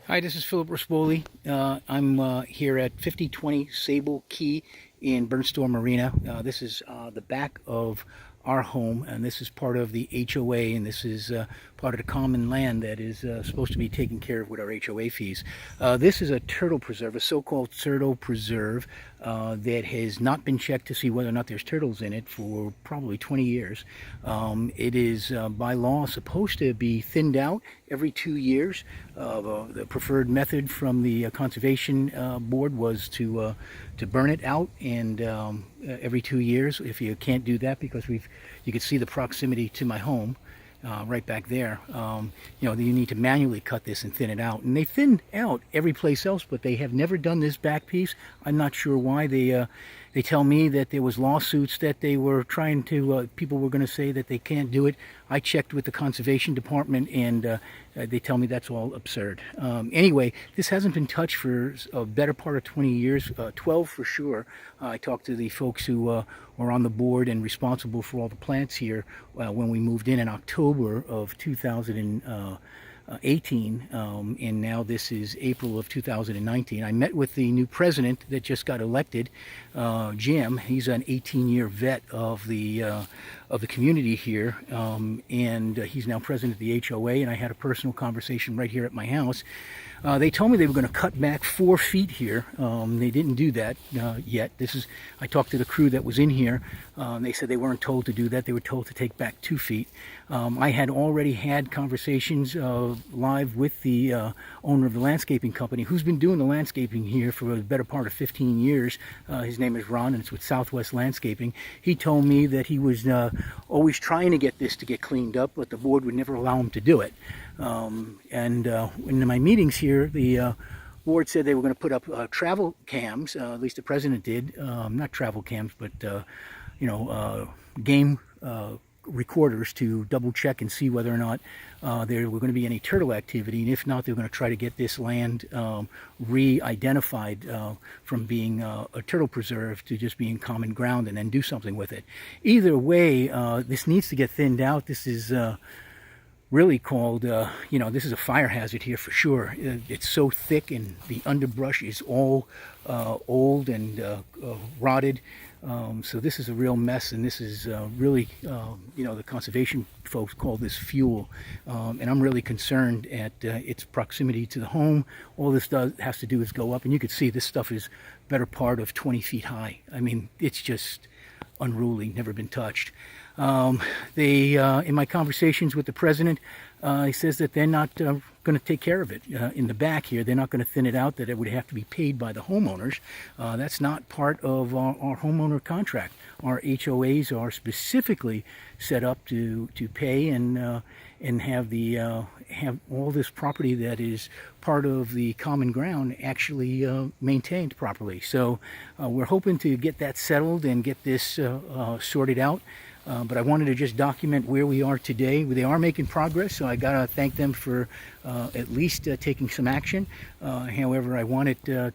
Hi, this is Philip Rispoli. I'm here at 5020 Sable Key in Burnstorm Marina. This is the back of our home, and this is part of the HOA, and this is part of the common land that is supposed to be taken care of with our HOA fees. This is a turtle preserve, a so-called turtle preserve that has not been checked to see whether or not there's turtles in it for probably 20 years. It is by law supposed to be thinned out every 2 years. The preferred method from the Conservation Board was to burn it out, and every 2 years. If you can't do that, because you can see the proximity to my home right back there, you need to manually cut this and thin it out. And they thin out every place else, but they have never done this back piece. I'm not sure why. They tell me that there was lawsuits that they were trying to, people were going to say that they can't do it. I checked with the Conservation Department, and they tell me that's all absurd. Anyway, this hasn't been touched for a better part of 20 years, 12 for sure. I talked to the folks who were on the board and responsible for all the plants here when we moved in October of 2018, and now this is April of 2019. I met with the new president that just got elected, Jim. He's an 18-year vet of the community here, and he's now president of the HOA, and I had a personal conversation right here at my house. They told me they were going to cut back 4 feet here. They didn't do that yet. I talked to the crew that was in here. They said they weren't told to do that. They were told to take back 2 feet. I had already had conversations live with the owner of the landscaping company, who's been doing the landscaping here for the better part of 15 years. His name is Ron, and it's with Southwest Landscaping. He told me that he was always trying to get this to get cleaned up, but the board would never allow him to do it. In my meetings here, the board said they were going to put up travel cams, at least the president did, not travel cams, but game recorders to double check and see whether or not there were going to be any turtle activity, and if not, they're going to try to get this land re-identified from being a turtle preserve to just being common ground, and then do something with it. Either way, this needs to get thinned out. This is really called, this is a fire hazard here for sure. It's so thick, and the underbrush is all old and rotted. So this is a real mess, and this is really, the conservation folks call this fuel, and I'm really concerned at its proximity to the home. All this has to do is go up, and you can see this stuff is better part of 20 feet high. I mean, it's just unruly, never been touched. In my conversations with the president, he says that they're not going to take care of it in the back here. They're not going to thin it out, that it would have to be paid by the homeowners. That's not part of our homeowner contract. Our HOAs are specifically set up to pay and have have all this property that is part of the common ground actually maintained properly. So we're hoping to get that settled and get this sorted out. But I wanted to just document where we are today. They are making progress, so I gotta thank them for at least taking some action. However, I want it to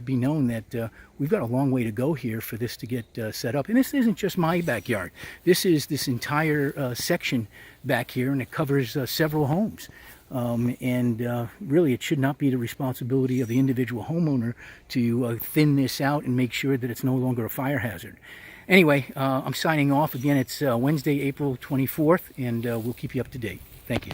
be known that we've got a long way to go here for this to get set up. And this isn't just my backyard. This is this entire section back here, and it covers several homes. Really, it should not be the responsibility of the individual homeowner to thin this out and make sure that it's no longer a fire hazard. Anyway, I'm signing off. Again, it's Wednesday, April 24th, and we'll keep you up to date. Thank you.